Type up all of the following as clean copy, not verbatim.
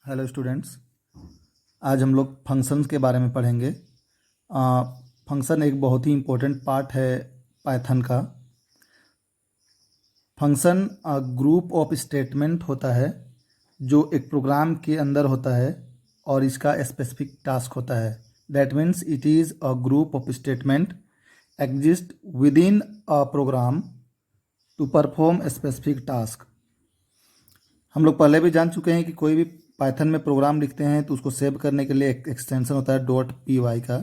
Hello students. आज हम लोग फंक्शंस के बारे में पढ़ेंगे। फंक्शन एक बहुत ही इम्पोर्टेंट पार्ट है पाइथन का। फंक्शन ग्रुप ऑफ स्टेटमेंट होता है जो एक प्रोग्राम के अंदर होता है और इसका स्पेसिफिक टास्क होता है। That means it is a group of statement exist within a program to perform specific task. हम लोग पहले भी जान चुके हैं कि कोई भी पाइथन में प्रोग्राम लिखते हैं तो उसको सेव करने के लिए एक एक्सटेंशन होता है .py का।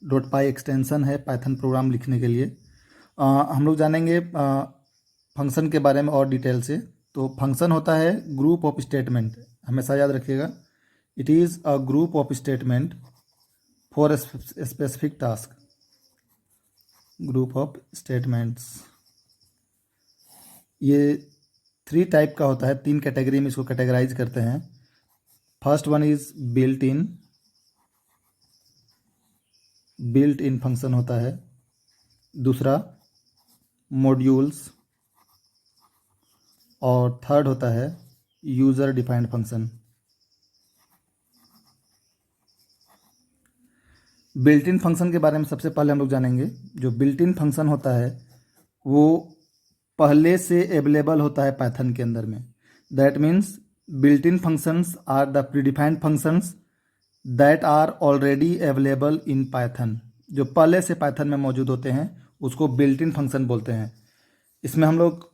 .py एक्सटेंशन है पाइथन प्रोग्राम लिखने के लिए। हम लोग जानेंगे फंक्शन के बारे में और डिटेल से। तो फंक्शन होता है ग्रुप ऑफ स्टेटमेंट, हमेशा याद रखिएगा। It is a group of statement for specific task. Group of statements ये 3 टाइप का होता है, 3 कैटेगरी में इसको कैटेगराइज करते हैं। First one is built in function होता है। दूसरा मॉड्यूल्स और थर्ड होता है user defined function. Built in function के बारे में सबसे पहले हम लोग जानेंगे। जो बिल्ट इन फंक्शन होता है वो पहले से अवेलेबल होता है पाइथन के अंदर में। That means built in functions are the predefined functions that are already available in Python. जो पहले से पाइथन में मौजूद होते हैं उसको बिल्ट इन फंक्शन बोलते हैं। इसमें हम लोग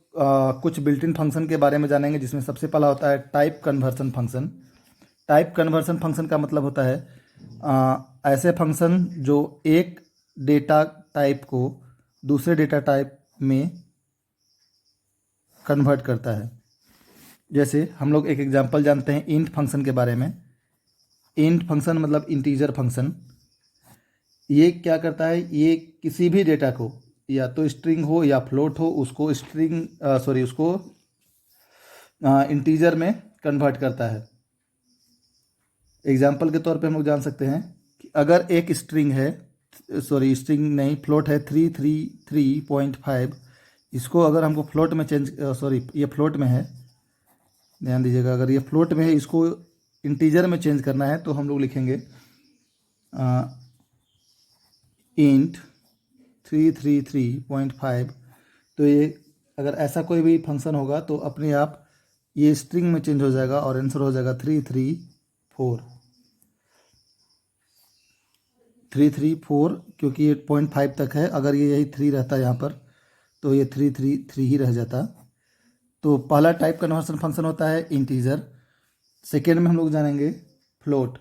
कुछ बिल्ट इन फंक्शन के बारे में जानेंगे, जिसमें सबसे पहला होता है type conversion function. Type conversion function का मतलब होता है ऐसे फंक्शन जो एक डेटा टाइप को दूसरे डेटा टाइप में कन्वर्ट करता है। जैसे हम लोग एक एग्जांपल जानते हैं इंट फंक्शन के बारे में। इंट फंक्शन मतलब इंटीजर फंक्शन। ये क्या करता है, ये किसी भी डेटा को या तो स्ट्रिंग हो या फ्लोट हो उसको उसको इंटीजर में कन्वर्ट करता है। एग्जांपल के तौर पे हम लोग जान सकते हैं कि अगर एक स्ट्रिंग है, स्ट्रिंग नहीं फ्लोट है 333.5, इसको अगर हमको फ्लोट में ये फ्लोट में है, ध्यान दीजिएगा। अगर ये फ्लोट में है इसको इंटीजर में चेंज करना है तो हम लोग लिखेंगे इंट 333.5। तो ये अगर ऐसा कोई भी फंक्शन होगा तो अपने आप ये स्ट्रिंग में चेंज हो जाएगा और आंसर हो जाएगा 334, क्योंकि ये 0.5 तक है। अगर ये यही 3 रहता यहाँ पर तो ये 333 ही रह जाता। तो पहला टाइप कन्वर्सन फंक्शन होता है इंटीजर। सेकेंड में हम लोग जानेंगे फ्लोट।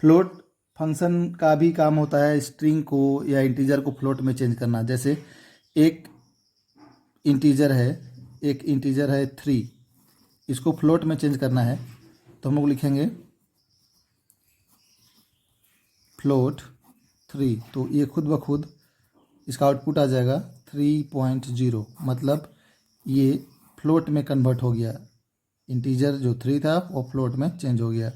फ्लोट फंक्शन का भी काम होता है स्ट्रिंग को या इंटीजर को फ्लोट में चेंज करना। जैसे एक इंटीजर है 3, इसको फ्लोट में चेंज करना है तो हम लोग लिखेंगे फ्लोट 3। तो ये खुद ब खुद इसका आउटपुट आ जाएगा 3.0, मतलब ये फ्लोट में कन्वर्ट हो गया। इंटीजर जो 3 था वो फ्लोट में चेंज हो गया।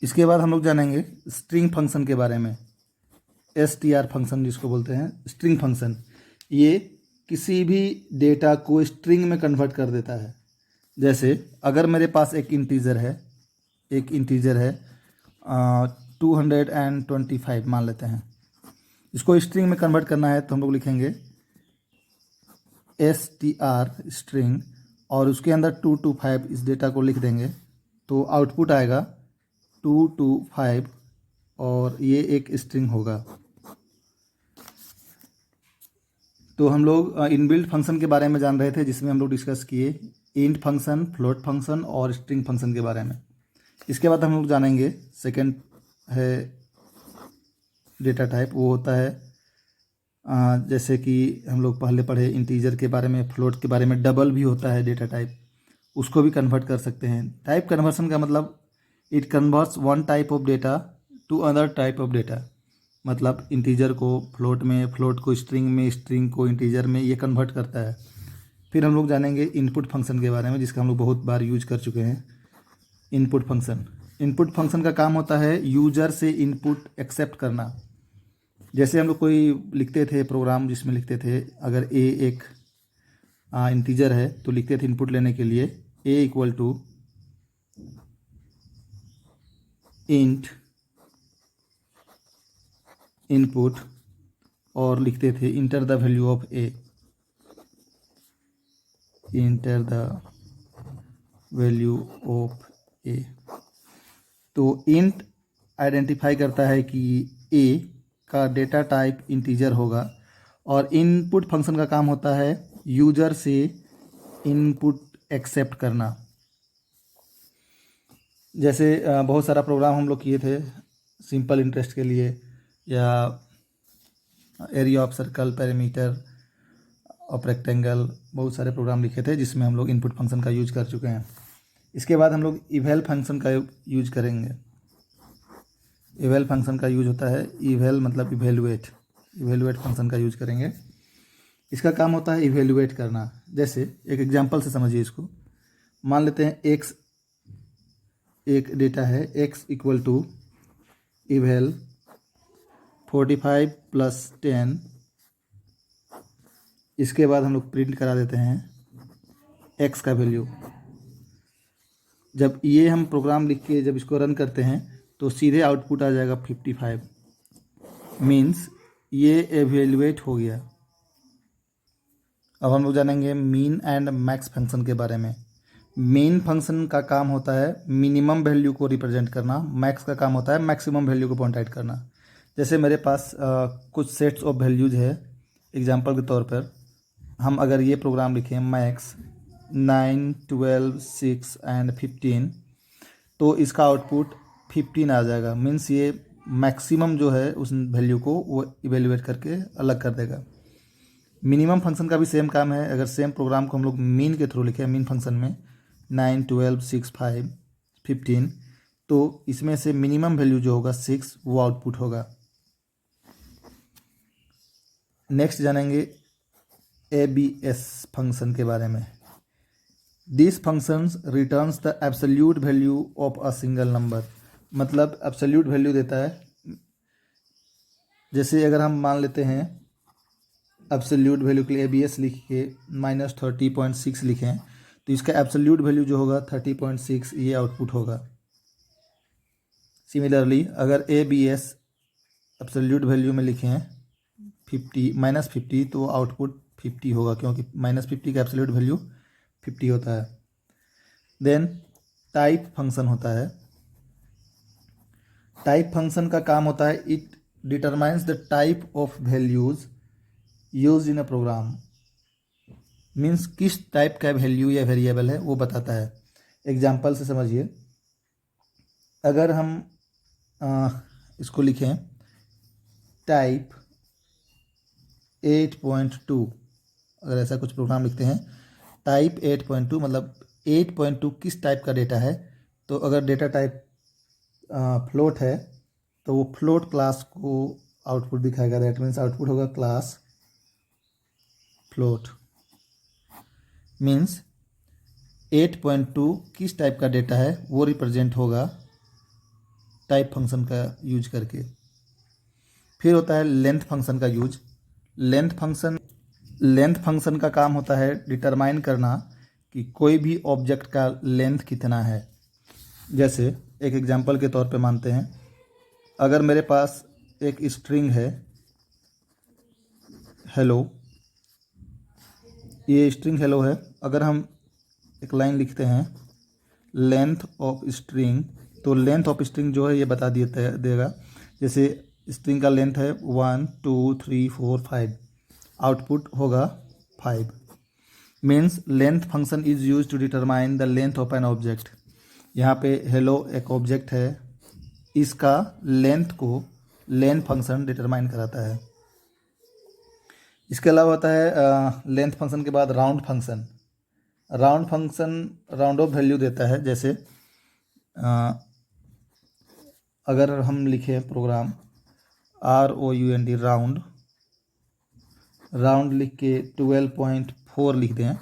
इसके बाद हम लोग जानेंगे स्ट्रिंग फंक्शन के बारे में। str फंक्शन जिसको बोलते हैं स्ट्रिंग फंक्शन, ये किसी भी डेटा को स्ट्रिंग में कन्वर्ट कर देता है। जैसे अगर मेरे पास एक इंटीजर है 225 मान लेते हैं, इसको स्ट्रिंग में कन्वर्ट करना है तो हम लोग लिखेंगे str स्ट्रिंग और उसके अंदर 225 इस डेटा को लिख देंगे तो आउटपुट आएगा 225 और ये एक स्ट्रिंग होगा। तो हम लोग इनबिल्ट फंक्शन के बारे में जान रहे थे, जिसमें हम लोग डिस्कस किए इंट फंक्शन, फ्लोट फंक्शन और स्ट्रिंग फंक्शन के बारे में। इसके बाद हम लोग जानेंगे सेकेंड है डेटा टाइप। वो होता है जैसे कि हम लोग पहले पढ़े इंटीजर के बारे में, फ्लोट के बारे में। डबल भी होता है डेटा टाइप, उसको भी कन्वर्ट कर सकते हैं। टाइप कन्वर्सन का मतलब it converts one type of data to other type of data. मतलब इंटीजर को फ्लोट में, फ्लोट को स्ट्रिंग में, स्ट्रिंग को इंटीजर में, ये कन्वर्ट करता है। फिर हम लोग जानेंगे इनपुट फंक्शन के बारे में, जिसका हम लोग बहुत बार यूज कर चुके हैं। इनपुट फंक्शन का काम होता है यूजर से इनपुट एक्सेप्ट करना। जैसे हम लोग कोई लिखते थे प्रोग्राम जिसमें लिखते थे अगर ए एक इंटीजर है तो लिखते थे इनपुट लेने के लिए a equal to int input और लिखते थे enter the value of a, enter the value of a. तो इंट आइडेंटिफाई करता है कि ए का डेटा टाइप इंटीजर होगा और इनपुट फंक्शन का काम होता है यूजर से इनपुट एक्सेप्ट करना। जैसे बहुत सारा प्रोग्राम हम लोग किए थे सिंपल इंटरेस्ट के लिए, या area of circle, perimeter of rectangle, बहुत सारे प्रोग्राम लिखे थे जिसमें हम लोग इनपुट फंक्शन का यूज कर चुके हैं। इसके बाद हम लोग इवैल फंक्शन का यूज करेंगे। इवैल फंक्शन का यूज होता है, इवैल मतलब इवेलुएट फंक्शन का यूज करेंगे। इसका काम होता है इवेलुएट करना। जैसे एक एग्जांपल से समझिए इसको। मान लेते हैं एक्स एक डेटा है, x equal to eval 45 plus 10। इसके बाद हम लोग प्रिंट करा देते हैं एक्स का वैल्यू। जब ये हम प्रोग्राम लिख के जब इसको रन करते हैं तो सीधे आउटपुट आ जाएगा 55, मीन्स ये एवेलुएट हो गया। अब हम लोग जानेंगे मीन एंड मैक्स फंक्शन के बारे में। मीन फंक्शन का काम होता है मिनिमम वैल्यू को रिप्रेजेंट करना, मैक्स का काम होता है मैक्सिमम वैल्यू को पॉइंट आउट करना। जैसे मेरे पास कुछ सेट्स ऑफ वैल्यूज है, एग्जांपल के तौर पर हम अगर ये प्रोग्राम लिखें मैक्स 9, 12, 6 एंड 15, तो इसका आउटपुट 15 आ जाएगा। मीन्स ये मैक्सिमम जो है उस वैल्यू को वो इवेलुएट करके अलग कर देगा। मिनिमम फंक्शन का भी सेम काम है। अगर सेम प्रोग्राम को हम लोग मीन के थ्रू लिखें, मीन फंक्शन में 9, 12, 6, 5, 15, तो इसमें से मिनिमम वैल्यू जो होगा 6 वो आउटपुट होगा। नेक्स्ट जानेंगे ABS फंक्शन के बारे में। This functions returns the absolute value of a single number, मतलब एब्सोल्यूट वैल्यू देता है। जैसे अगर हम मान लेते हैं एब्सोल्यूट वैल्यू के लिए ABS लिख के -30.6 लिखें, तो इसका एब्सोल्यूट वैल्यू जो होगा 30.6 ये आउटपुट होगा। सिमिलरली अगर ABS एब्सोल्यूट वैल्यू में लिखें -50 तो आउटपुट 50 होगा, क्योंकि -50 का एब्सोल्यूट वैल्यू 50 होता है। देन टाइप फंक्शन होता है। टाइप फंक्शन का काम होता है it determines the type of values use in a program, means किस टाइप का वैल्यू या वेरिएबल है वो बताता है। एग्जाम्पल से समझिए, अगर हम इसको लिखें टाइप 8.2, अगर ऐसा कुछ प्रोग्राम लिखते हैं टाइप 8.2 मतलब 8.2 किस टाइप का डेटा है, तो अगर डेटा टाइप फ्लोट है तो वो फ्लोट क्लास को आउटपुट दिखाएगा। दैट मीन्स आउटपुट होगा क्लास फ्लोट। मीन्स 8.2 किस टाइप का डेटा है वो रिप्रेजेंट होगा टाइप फंक्शन का यूज करके। फिर होता है लेंथ फंक्शन का यूज। लेंथ फंक्शन का काम होता है डिटरमाइन करना कि कोई भी ऑब्जेक्ट का लेंथ कितना है। जैसे एक एग्जांपल के तौर पे मानते हैं, अगर मेरे पास एक स्ट्रिंग है हेलो, ये स्ट्रिंग हेलो है। अगर हम एक लाइन लिखते हैं लेंथ ऑफ स्ट्रिंग, तो लेंथ ऑफ स्ट्रिंग जो है ये बता देगा। जैसे स्ट्रिंग का लेंथ है 1, 2, 3, 4, 5, आउटपुट होगा 5। Means length function is use to determine the length of an object. यहाँ पे हेलो एक ऑब्जेक्ट है, इसका लेंथ को लेंथ फंक्शन डिटरमाइन कराता है। इसके अलावा होता है लेंथ फंक्शन के बाद round function. Round function round of value देता है। जैसे अगर हम लिखें प्रोग्राम ROUND राउंड लिख के 12.4 लिख दें,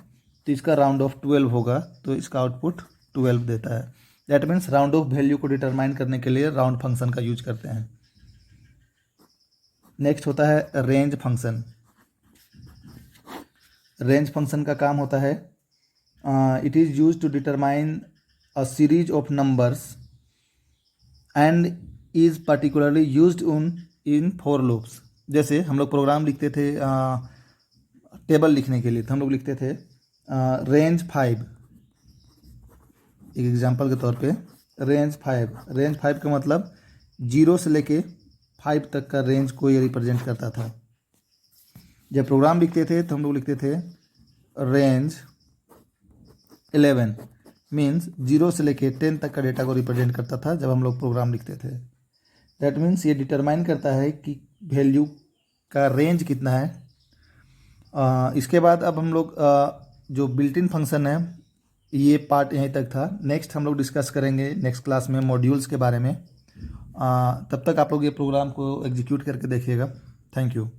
तो इसका राउंड ऑफ 12 होगा, तो इसका आउटपुट 12 देता है। That means round of value को डिटरमाइन करने के लिए राउंड फंक्शन का यूज करते हैं। नेक्स्ट होता है रेंज फंक्शन। रेंज फंक्शन का काम होता है it is use to determine a series of numbers and is particularly used in for loops. जैसे हम लोग प्रोग्राम लिखते थे टेबल लिखने के लिए, तो हम लोग लिखते थे रेंज 5। एक एग्जांपल के तौर पे रेंज 5 का मतलब 0 से लेके 5 तक का रेंज को ये रिप्रेजेंट करता था। जब प्रोग्राम लिखते थे तो हम लोग लिखते थे रेंज 11, मीन्स 0 से लेके 10 तक का डेटा को रिप्रेजेंट करता था जब हम लोग प्रोग्राम लिखते थे। दैट मीन्स ये डिटरमाइन करता है कि वैल्यू का रेंज कितना है। इसके बाद अब हम लोग जो बिल्ट इन फंक्शन है, ये पार्ट यहीं तक था। नेक्स्ट हम लोग डिस्कस करेंगे नेक्स्ट क्लास में मॉड्यूल्स के बारे में। तब तक आप लोग ये प्रोग्राम को एग्जीक्यूट करके देखिएगा। Thank you.